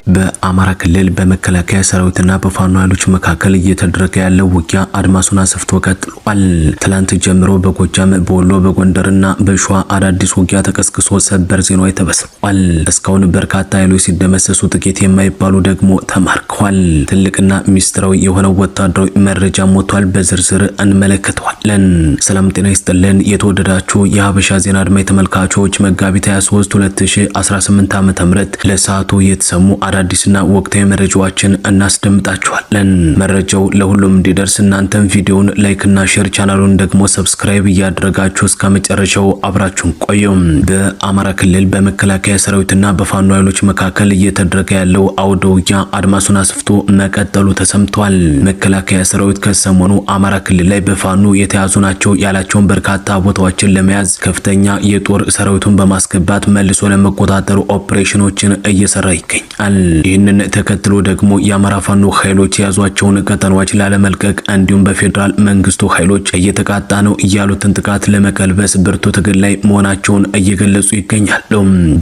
በአማራ ክልል በመከላከያ ሰራዊትና በፋኖ ኃይሎች መካከል እየተደረገ ያለው ውጊያ አድማሱን አስፍቶ ቀጥሏል። ትላንት ጀምሮ በጎጃም፣ በወሎ፣ በጎንደርና በሸዋ አዳዲስ ውጊያ ተቀስቅሶ ሰበር ዜናዎች ተበስሯል። እስካሁን በርካታ ኃይሎች ሲደመሰሱ ጥቂት የማይባሉ ደግሞ ተማርከዋል። ትልቅና ሚስጥራዊ የሆነው ወታደራዊ መረጃ ሞቷል። በዝርዝር እንመለከተዋለን። ሰላም ጤና ይስጥልን። የተወደዳችሁ የሀበሻ ዜና አድማጭ ተመልካቾች መጋቢት 23 2018 ዓ.ም ለሰዓቱ የተሰሙ አዳዲስና ወቅታዊ መረጃዎችን እናስደምጣችኋለን። መረጃው ለሁሉም እንዲደርስ እናንተም ቪዲዮውን ላይክና ሼር ቻናሉን ደግሞ ሰብስክራይብ እያደረጋችሁ እስከ መጨረሻው አብራችሁን ቆዩም። በአማራ ክልል በመከላከያ ሰራዊትና በፋኖ ኃይሎች መካከል እየተደረገ ያለው አውደ ውጊያ አድማሱን አስፍቶ መቀጠሉ ተሰምቷል። መከላከያ ሰራዊት ከሰሞኑ አማራ ክልል ላይ በፋኖ የተያዙ ናቸው ያላቸውን በርካታ ቦታዎችን ለመያዝ ከፍተኛ የጦር ሰራዊቱን በማስገባት መልሶ ለመቆጣጠር ኦፕሬሽኖችን እየሰራ ይገኛል። ይህንን ተከትሎ ደግሞ የአማራ ፋኖ ኃይሎች የያዟቸውን ቀጠናዎች ላለመልቀቅ እንዲሁም በፌዴራል መንግስቱ ኃይሎች እየተቃጣ ነው ያሉትን ጥቃት ለመቀልበስ ብርቱ ትግል ላይ መሆናቸውን እየገለጹ ይገኛሉ።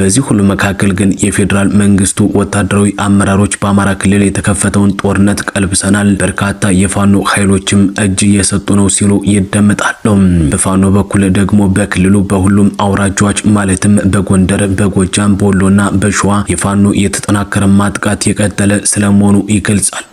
በዚህ ሁሉ መካከል ግን የፌዴራል መንግስቱ ወታደራዊ አመራሮች በአማራ ክልል የተከፈተውን ጦርነት ቀልብሰናል፣ በርካታ የፋኖ ኃይሎችም እጅ እየሰጡ ነው ሲሉ ይደመጣሉ። በፋኖ በኩል ደግሞ በክልሉ በሁሉም አውራጃዎች ማለትም በጎንደር፣ በጎጃም፣ በወሎና በሸዋ የፋኖ የተጠናከረ ማጥቃት የቀጠለ ስለመሆኑ ይገልጻሉ።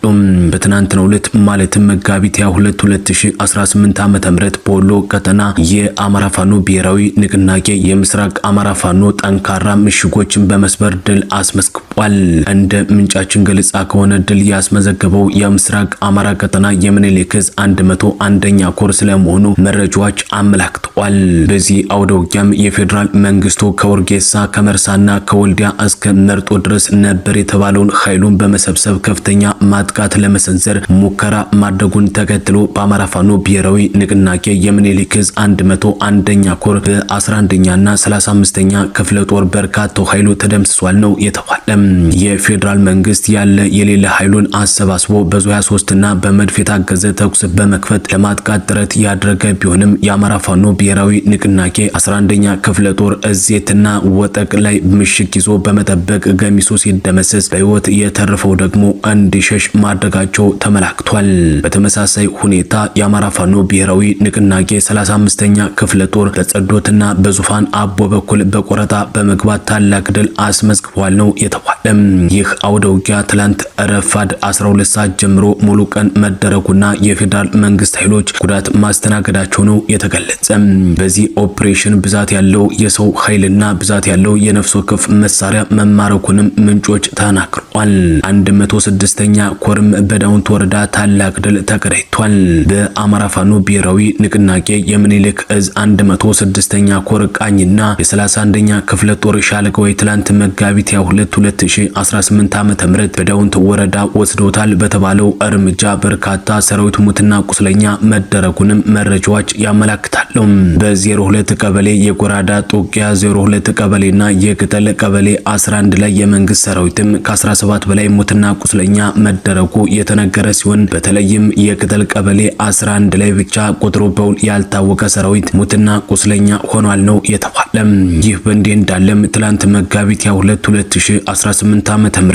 በትናንትናው ዕለት ማለትም መጋቢት 22 2018 ዓ.ም በወሎ ቀጠና የአማራ ፋኖ ብሔራዊ ንቅናቄ የምስራቅ አማራ ፋኖ ጠንካራ ምሽጎችን በመስበር ድል አስመዝግቧል። እንደ ምንጫችን ገለጻ ከሆነ ድል ያስመዘገበው የምስራቅ አማራ ቀጠና የምኒልክ ዕዝ 101ኛ ኮር ስለመሆኑ መረጃዎች አመላክተዋል። በዚህ አውደ ውጊያም የፌዴራል መንግስቱ ከወርጌሳ ከመርሳና ከወልዲያ እስከ መርጦ ድረስ ነበር የተባለውን ኃይሉን በመሰብሰብ ከፍተኛ ማጥቃት ለመሰንዘር ሙከራ ማድረጉን ተከትሎ በአማራ ፋኖ ብሔራዊ ንቅናቄ የምኒልክ ዕዝ 101ኛ ኮር በ11ኛና 35ኛ ክፍለ ጦር በርካታው ኃይሉ ተደምስሷል ነው የተባለ። የፌዴራል መንግስት ያለ የሌለ ኃይሉን አሰባስቦ በዙ 23ና በመድፍ የታገዘ ተኩስ በመክፈት ለማጥቃት ጥረት ያደረገ ቢሆንም የአማራ ፋኖ ብሔራዊ ንቅናቄ 11ኛ ክፍለ ጦር እዜትና ወጠቅ ላይ ምሽግ ይዞ በመጠበቅ ገሚሱ ሲደመሰስ በህይወት የተረፈው ደግሞ እንዲሸሽ ማድረጋቸው ተመላክቷል። በተመሳሳይ ሁኔታ የአማራ ፋኖ ብሔራዊ ንቅናቄ 35ኛ ክፍለ ጦር በጸዶትና በዙፋን አቦ በኩል በቆረጣ በመግባት ታላቅ ድል አስመዝግቧል ነው የተባለ። ይህ አውደ ውጊያ ትላንት ረፋድ 12 ሰዓት ጀምሮ ሙሉ ቀን መደረጉና የፌዴራል መንግስት ኃይሎች ጉዳት ማስተናገዳቸው ነው የተገለጸ። በዚህ ኦፕሬሽን ብዛት ያለው የሰው ኃይልና ብዛት ያለው የነፍስ ወከፍ መሳሪያ መማረኩንም ምንጮች ተናግረዋል። 106ኛ ኮርም በዳውንት ወረዳ ታላቅ ድል ተቀዳጅቷል። በአማራ ፋኖ ብሔራዊ ንቅናቄ የምኒልክ ዕዝ 106ኛ ኮር ቃኝና የ31ኛ ክፍለ ጦር ሻለቃው ትላንት መጋቢት 22 2018 ዓ.ም በዳውንት ወረዳ ወስዶታል በተባለው እርምጃ በርካታ ሰራዊት ሙትና ቁስለኛ መደረጉንም መረጃዎች ያመላክታሉ። በ02 ቀበሌ የጎራዳ ጦቂያ 02 ቀበሌና የቅጠል ቀበሌ 11 ላይ የመንግስት ሰራዊትም ከ17 በላይ ሙትና ቁስለኛ መደረጉ የተነገረ ሲሆን በተለይም የቅጠል ቀበሌ 11 ላይ ብቻ ቁጥሩ በውል ያልታወቀ ሰራዊት ሙትና ቁስለኛ ሆኗል ነው የተባለ። ይህ በእንዲህ እንዳለም ትላንት መጋቢት 22 2018 ዓ.ም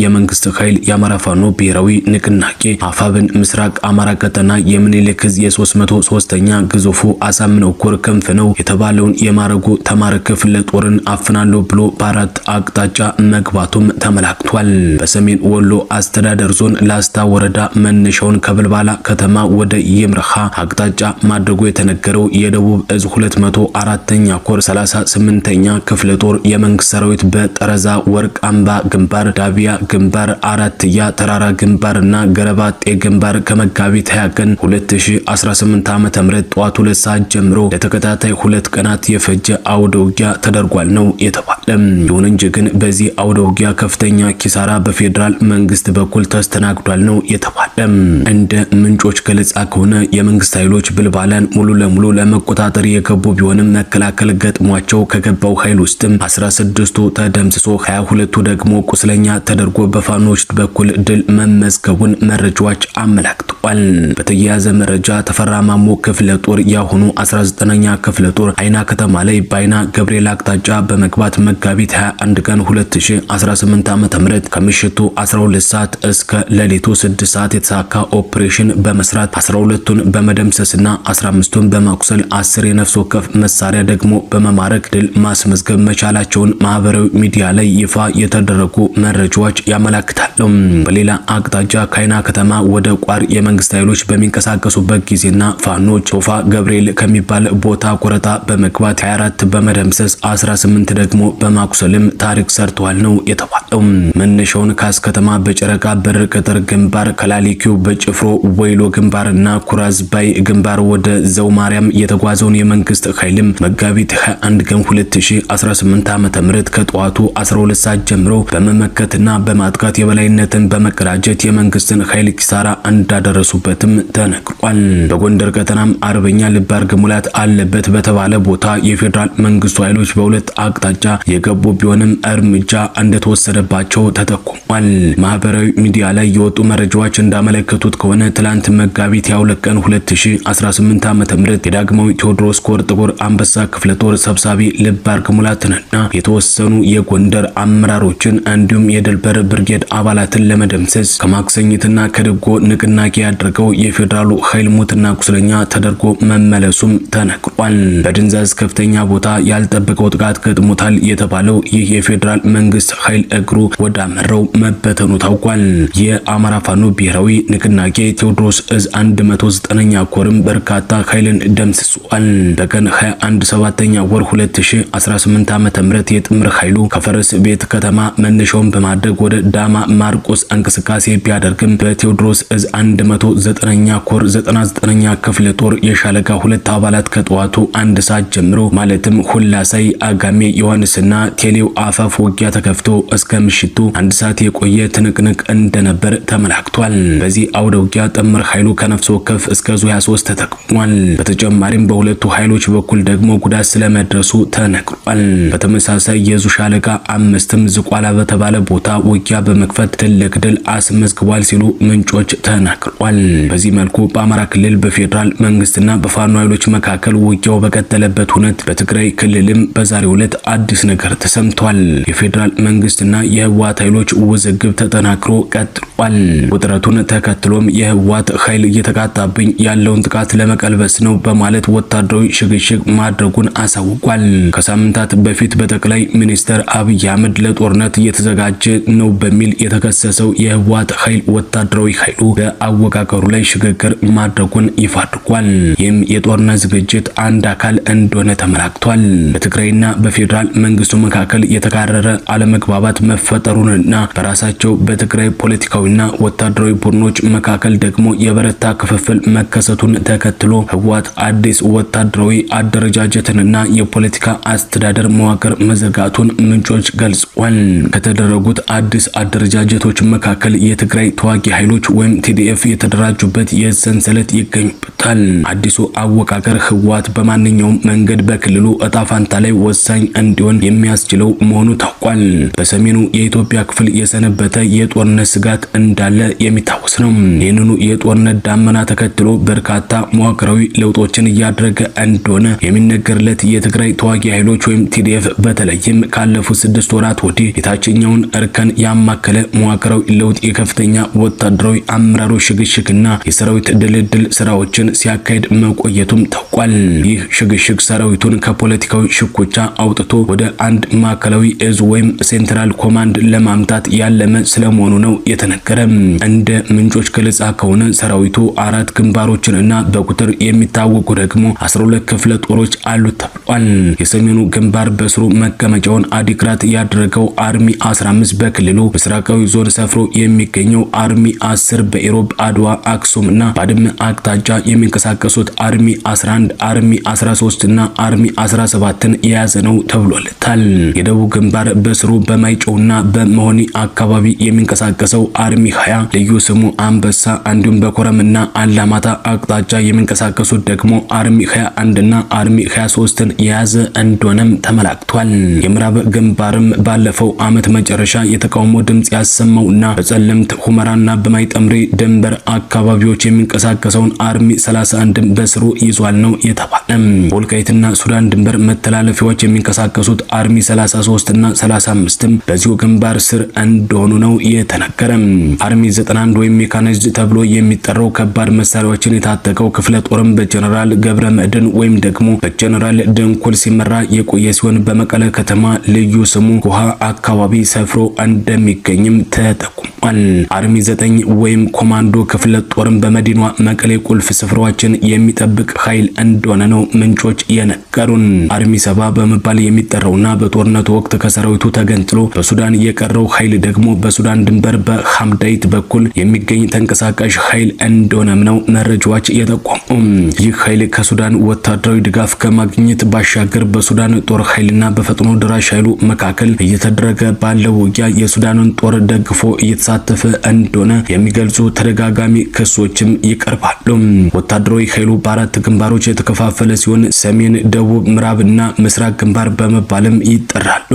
የመንግስት ኃይል የአማራ ፋኖ ብሔራዊ ንቅናቄ አፋብን ምስራቅ አማራ ቀጠና የምኒልክ ዕዝ የ303ኛ ግዙፉ አሳምነው ኮር ክንፍ ነው የተባለውን የማረጉ ተማረ ክፍለ ጦርን አፍናለሁ ብሎ በአራት አቅጣጫ መግባቱም ተመላክቷል። በሰሜን ወሎ አስተዳደር ዞን ላስታ ወረዳ መነሻውን ከብልባላ ከተማ ወደ ይምርሃ አቅጣጫ ማድረጉ የተነገረው የደቡብ ዕዝ 204ኛ ኮር 38ኛ ክፍለ ጦር የመንግስት ሰራዊት በጠረዛ ወርቅ አምባ ግንባር፣ ዳቢያ ግንባር፣ አራትያ ተራራ ግንባርና ገረባጤ ግንባር ከመጋቢት 20 ቀን 2018 ዓ.ም ጠዋት 2 ሰዓት ጀምሮ ለተከታታይ 2 ቀናት የፈጀ አውደ ውጊያ ተደርጓል ነው የተባለ። ይሁን እንጂ ግን በዚህ አውደ ውጊያ ከፍተኛ ኪሳራ በፌዴራል መንግስት በኩል ተስተናግዷል ነው የተባለ። እንደ ምንጮች ገለጻ ከሆነ የመንግስት ኃይሎች ብልባላን ሙሉ ለሙሉ ለመቆጣጠር የገቡ ቢሆንም መከላከል ገጥሟቸው ከገባው ኃይል ውስጥም 16ቱ ተደምስሶ 22ቱ ደግሞ ቁስለኛ ተደርጎ በፋኖች በኩል ድል መመዝገቡን መረጃዎች አመላክተዋል። ተነግሯል። በተያያዘ መረጃ ተፈራ ማሞ ክፍለ ጦር ያሁኑ 19ኛ ክፍለ ጦር አይና ከተማ ላይ በአይና ገብርኤል አቅጣጫ በመግባት መጋቢት 21 ቀን 2018 ዓ.ም ከምሽቱ 12 ሰዓት እስከ ሌሊቱ 6 ሰዓት የተሳካ ኦፕሬሽን በመስራት 12ቱን በመደምሰስና 15ቱን በማቁሰል 10 የነፍስ ወከፍ መሳሪያ ደግሞ በመማረክ ድል ማስመዝገብ መቻላቸውን ማህበራዊ ሚዲያ ላይ ይፋ የተደረጉ መረጃዎች ያመለክታሉ። በሌላ አቅጣጫ ከአይና ከተማ ወደ ቋር የመንግስት ኃይሎች በሚንቀሳቀሱበት ጊዜና ፋኖች ቶፋ ገብርኤል ከሚባል ቦታ ቆረጣ በመግባት 24 በመደምሰስ 18 ደግሞ በማቁሰልም ታሪክ ሰርተዋል ነው የተባለው። መነሻውን ካስ ከተማ በጨረቃ በር ቅጥር ግንባር ከላሊኪው በጭፍሮ ወይሎ ግንባርና ኩራዝ ባይ ግንባር ወደ ዘው ማርያም የተጓዘውን የመንግስት ኃይልም መጋቢት 21 ቀን 2018 ዓ.ም ከጠዋቱ 12 ሰዓት ጀምሮ በመመከትና በማጥቃት የበላይነትን በመቀዳጀት የመንግስትን ኃይል ኪሳራ እንዳደረሱበትም ተነግሯል። በጎንደር ቀጠናም አርበኛ ልባርግ ሙላት አለበት በተባለ ቦታ የፌዴራል መንግስቱ ኃይሎች በሁለት አቅጣጫ የገቡ ቢሆንም እርምጃ እንደተወሰደባቸው ተጠቁሟል። ማህበራዊ ሚዲያ ላይ የወጡ መረጃዎች እንዳመለከቱት ከሆነ ትላንት መጋቢት 22 ቀን 2018 ዓ.ም የዳግማዊ ቴዎድሮስ ኮር ጥቁር አንበሳ ክፍለ ጦር ሰብሳቢ ልባርግ ሙላትንና የተወሰኑ የጎንደር አመራሮችን እንዲሁም የድልበር ብርጌድ አባላትን ለመደምሰስ ከማክሰኝትና ከድጎ ንቅናቄ ያደረገው የፌዴራሉ ኃይል ሙትና ቁስለኛ ተደርጎ መመለሱም ተነግሯል። በድንዛዝ ከፍተኛ ቦታ ያልጠበቀው ጥቃት ገጥሞታል የተባለው ይህ የፌዴራል መንግስት ኃይል እግሩ ወዳመረው መበተኑ ታውቋል። የአማራ ፋኖ ብሔራዊ ንቅናቄ ቴዎድሮስ እዝ 109ኛ ኮርም በርካታ ኃይልን ደምስሷል። በቀን 21 7ኛ ወር 2018 ዓ.ም የጥምር ኃይሉ ከፈረስ ቤት ከተማ መነሻውን በማድረግ ወደ ዳማ ማርቆስ እንቅስቃሴ ቢያደርግም በቴዎድሮስ እዝ 109ኛ ኮር 99ኛ ክፍለ ጦር የሻለቃ 2 አባላት ከጠዋቱ 1 ሰዓት ጀምሮ ማለትም ሁላሳይ አጋሜ ዮሐንስና ቴሌው አፋፍ ውጊያ ተከፍቶ እስከ ምሽቱ 1 ሰዓት የቆየ ትንቅንቅ እንደነበር ተመላክቷል። በዚህ አውደ ውጊያ ጥምር ኃይሉ ከነፍስ ወከፍ እስከ ዙ 23 ተጠቅሟል። በተጨማሪም በሁለቱ ኃይሎች በኩል ደግሞ ጉዳት ስለመድረሱ ተነግሯል። በተመሳሳይ የዙ ሻለቃ 5ም ዝቋላ በተባለ ቦታ ውጊያ በመክፈት ትልቅ ድል አስመዝግቧል ሲሉ ምንጮች ተናግረዋል። በዚህ መልኩ በአማራ ክልል በፌዴራል መንግስትና በፋኖ ኃይሎች መካከል ውጊያው በቀጠለበት ሁኔታ በትግራይ ክልልም በዛሬው ዕለት አዲስ ነገር ተሰምቷል። የፌዴራል መንግስትና የህወሓት ኃይሎች ውዝግብ ተጠናክሮ ቀጥሏል። ውጥረቱን ተከትሎም የህወሓት ኃይል እየተቃጣብኝ ያለውን ጥቃት ለመቀልበስ ነው በማለት ወታደራዊ ሽግሽግ ማድረጉን አሳውቋል። ከሳምንታት በፊት በጠቅላይ ሚኒስትር አብይ አህመድ ለጦርነት እየተዘጋጀ ነው በሚል የተከሰሰው የህወሓት ኃይል ወታደራዊ ኃይሉ በአወቃቀሩ ላይ ሽግግር ማድረጉን ይፋ አድርጓል። ይህም የጦርነት ዝግጅት አንድ አካል እንደሆነ ተመላክቷል። በትግራይና በፌዴራል መንግስቱ መካከል የተካረረ አለመግባባት መፈጠሩንና በራሳቸው በትግራይ ፖለቲካዊና ወታደራዊ ቡድኖች መካከል ደግሞ የበረታ ክፍፍል መከሰቱን ተከትሎ ህወሓት አዲስ ወታደራዊ አደረጃጀትንና የፖለቲካ አስተዳደር መዋቅር መዘርጋቱን ምንጮች ገልጸዋል። ከተደረጉት አዲስ አደረጃጀቶች መካከል የትግራይ ተዋጊ ኃይሎች ወይም ቲዲኤፍ የተደራጁበት የሰንሰለት ይገኙበታል። አዲሱ አወቃቀር ህወሓት በማንኛውም መንገድ በክልሉ እጣ ፋንታ ላይ ወሳኝ እንዲሆን የሚያስችለው መሆኑ ታውቋል። በሰሜኑ የኢትዮጵያ ክፍል የሰነበተ የጦርነት ስጋት እንዳለ የሚታወስ ነው። ይህንኑ የጦርነት ዳመና ተከትሎ በርካታ መዋቅራዊ ለውጦችን እያደረገ እንደሆነ የሚነገርለት የትግራይ ተዋጊ ኃይሎች ወይም ቲዲኤፍ በተለይም ካለፉት 6 ወራት ወዲህ የታችኛውን እርከን ያማከለ መዋቅራዊ ለውጥ የከፍተኛ ወታደራዊ አመራሮች ሽግሽግና የሰራዊት ድልድል ስራዎችን ሲያካሂድ መቆየቱም ታውቋል። ይህ ሽግሽግ ሰራዊቱን ከፖለቲካዊ ሽኩቻ አውጥቶ ወደ አንድ ማዕከላዊ እዝ ወይም ሴንትራል ኮማንድ ለማምጣት ያለመ ስለመሆኑ ነው የተነገረ። እንደ ምንጮች ገለጻ ከሆነ ሰራዊቱ 4 ግንባሮችንና በቁጥር የሚታወቁ ደግሞ 12 ክፍለ ጦሮች አሉት ተብሏል። የሰሜኑ ግንባር በስሩ መቀመጫውን አዲግራት ያደረገው አርሚ 15 በክልሉ ምስራቃዊ ዞን ሰፍሮ የሚገኘው አርሚ 10 በኢሮብ አድዋ አክሱም እና ባድመ አቅጣጫ የሚንቀሳቀሱት አርሚ 11 አርሚ 13 እና አርሚ 17ን የያዘ ነው ተብሎለታል። የደቡብ ግንባር በስሩ በማይጨውና በመሆኒ አካባቢ የሚንቀሳቀሰው አርሚ አርሚ 20 ልዩ ስሙ አንበሳ እንዲሁም በኮረምና አላማጣ አቅጣጫ የሚንቀሳቀሱት ደግሞ አርሚ 21 እና አርሚ 23ን የያዘ እንደሆነም ተመላክቷል። የምዕራብ ግንባርም ባለፈው ዓመት መጨረሻ የተቃውሞ ድምጽ ያሰማውና በጸለምት ሁመራና በማይጠምሪ ድንበር አካባቢዎች የሚንቀሳቀሰውን አርሚ 31 በስሩ ይዟል ነው የተባለ። ወልቃይትና ሱዳን ድንበር መተላለፊያዎች የሚንቀሳቀሱት አርሚ 33 እና 35ም በዚሁ ግንባር ስር እንደሆኑ ነው የተነገረ። አርሚ 91 ወይም ሜካናይዝድ ተብሎ የሚጠራው ከባድ መሳሪያዎችን የታጠቀው ክፍለ ጦርም በጀነራል ገብረ መድህን ወይም ደግሞ በጀነራል ድንኩል ሲመራ የቆየ ሲሆን በመቀለ ከተማ ልዩ ስሙ ጎሃ አካባቢ ሰፍሮ እንደሚገኝም ተጠቁሟል። አርሚ 9 ወይም ኮማንዶ ክፍለ ጦርም በመዲናዋ መቀሌ ቁልፍ ስፍራዎችን የሚጠብቅ ኃይል እንደሆነ ነው ምንጮች የነገሩን። አርሚ 7 በመባል የሚጠራውና በጦርነቱ ወቅት ከሰራዊቱ ተገንጥሎ በሱዳን የቀረው ኃይል ደግሞ በሱዳን ድንበር በሐምዳይት በኩል የሚገኝ ተንቀሳቃሽ ኃይል እንደሆነም ነው መረጃዎች የጠቆሙ። ይህ ኃይል ከሱዳን ወታደራዊ ድጋፍ ከማግኘት ባሻገር በሱዳን ጦር ኃይልና በፈጥኖ ደራሽ ኃይሉ መካከል እየተደረገ ባለው ውጊያ የሱዳንን ጦር ደግፎ እየተሳተፈ እንደሆነ የሚገልጹ ተደጋጋሚ ክሶችም ይቀርባሉ። ወታደራዊ ኃይሉ በአራት ግንባሮች የተከፋፈለ ሲሆን ሰሜን፣ ደቡብ፣ ምዕራብና ምስራቅ ግንባር በመባልም ይጠራሉ።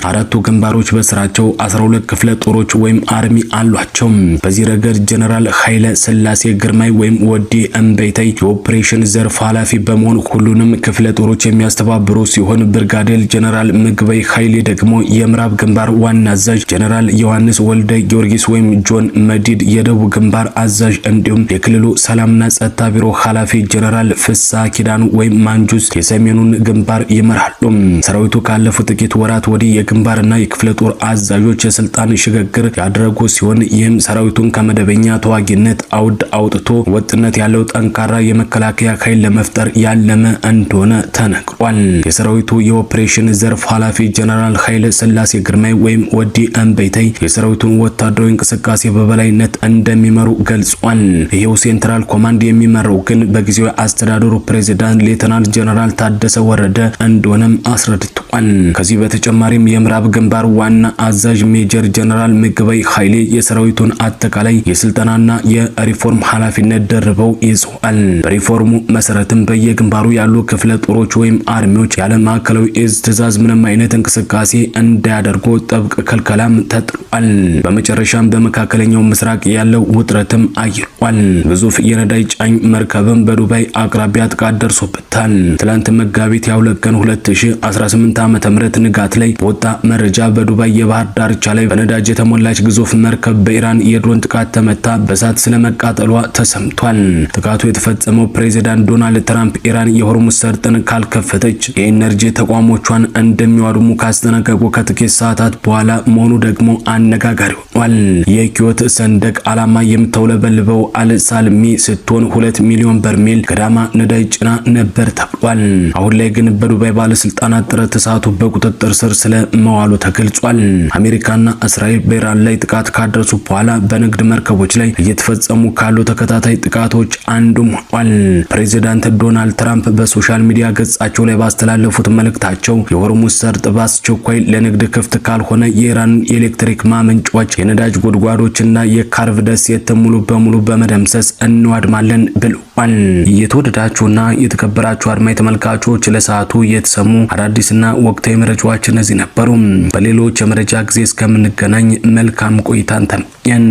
አራቱ ግንባሮች በስራቸው 12 ክፍለ ጦሮች ወይም አርሚ አሏቸው። በዚህ ረገድ ጀነራል ኃይለ ስላሴ ግርማይ ወይም ወዲ እምበይተይ የኦፕሬሽን ዘርፍ ኃላፊ በመሆን ሁሉንም ክፍለ ጦሮች የሚያስተባብሩ ሲሆን ብርጋዴር ጀነራል ምግበይ ኃይሌ ደግሞ የምዕራብ ግንባር ዋና አዛዥ፣ ጀነራል ዮሐንስ ወልደ ጊዮርጊስ ወይም ጆን መዲድ የደቡብ ግንባር አዛዥ እንዲሁም የክልሉ ሰላምና ጸጥታ ቢሮ ኃላፊ ጀነራል ፍሳ ኪዳኑ ወይም ማንጁስ የሰሜኑን ግንባር ይመራሉ። ሰራዊቱ ካለፉት ጥቂት ወራት ወዲህ የግንባርና የክፍለ ጦር አዛዦች የስልጣን ሽግግር ያደረጉ ሲሆን ይህም ሰራዊቱን ከመደበኛ ተዋጊነት አውድ አውጥቶ ወጥነት ያለው ጠንካራ የመከላከያ ኃይል ለመፍጠር ያለመ እንደሆነ ተነግሯል። የሰራዊቱ የኦፕሬሽን ዘርፍ ኃላፊ ጀነራል ኃይለ ስላሴ ግርማይ ወይም ወዲ እምበይተይ የሰራዊቱን ወታደራዊ እንቅስቃሴ በበላይነት እንደሚመሩ ገልጿል። ይሄው ሴንትራል ኮማንድ የሚመራው ግን በጊዜያዊ አስተዳደሩ ፕሬዝዳንት ሌተናል ጀነራል ታደሰ ወረደ እንደሆነም አስረድቷል። ከዚህ በተጨማሪም የምዕራብ ግንባር ዋና አዛዥ ሜጀር ጀነራል ምግበይ ኃይሌ የሰራዊቱን አጠቃላይ የስልጠናና የሪፎርም ኃላፊነት ደርበው ይዘዋል። በሪፎርሙ መሰረትም በየግንባሩ ያሉ ክፍለ ጦሮች ወይም አርሚዎች ያለ ማዕከላዊ እዝ ትዕዛዝ ምንም አይነት እንቅስቃሴ እንዳያደርጉ ጥብቅ ክልከላም ተጥሏል። በመጨረሻም በመካከለኛው ምስራቅ ያለው ውጥረትም አይሏል። ግዙፍ የነዳጅ ጫኝ መርከብም በዱባይ አቅራቢያ ጥቃት ደርሶበታል። ትላንት መጋቢት 2 ቀን 2018 ዓ.ም ንጋት ላይ በወጣ መረጃ በዱባይ የባህር ዳርቻ ላይ በነዳጅ የተሞላች ግዙፍ መርከብ በኢራን የድሮን ጥቃት ተመታ በእሳት ስለመቃጠሏ ተሰምቷል። ጥቃቱ የተፈጸመው ፕሬዝዳንት ዶናልድ ትራምፕ ኢራን የሆርሙዝ ሰርጥን ካልከፈተች የኢነርጂ ተቋሞቿን እንደሚያወድሙ ካስጠነቀቁ ከጥቂት ሰዓታት በኋላ መሆኑ ደግሞ አነጋጋሪ ሆኗል። የኩዌት ሰንደቅ ዓላማ የምትውለበልበው አልሳልሚ ስትሆን 2 ሚሊዮን በርሜል ገዳማ ነዳጅ ጭና ነበር ተብሏል። አሁን ላይ ግን በዱባይ ባለስልጣናት ጥረት እሳቱ በቁጥጥር ስር ስለመዋሉ ተገልጿል። አሜሪካና እስራኤል በኢራን ላይ ጥቃት ካደረሱ በኋላ በንግድ መርከቦች ላይ እየተፈጸሙ ካሉ ተከታታይ ጥቃቶች አንዱም ሆኗል። ፕሬዝዳንት ዶናልድ ትራምፕ በሶሻል ሚዲያ ገጻቸው ላይ ባስተላለፉት መልእክታቸው የሆርሙዝ ሰርጥ በአስቸኳይ ለንግድ ክፍት ካልሆነ የኢራን የኤሌክትሪክ ማመንጫዎች፣ የነዳጅ ጉድጓዶችና የካርቭ ደሴት ሙሉ በሙሉ በመደምሰስ እንዋድማለን ብለዋል። የተወደዳችሁና የተከበራችሁ አድማጭ ተመልካቾች ለሰዓቱ የተሰሙ አዳዲስና ወቅታዊ መረጃዎች እነዚህ ነበሩ። በሌሎች የመረጃ ጊዜ እስከምንገናኝ መልካም ቆይታን ተመኘን።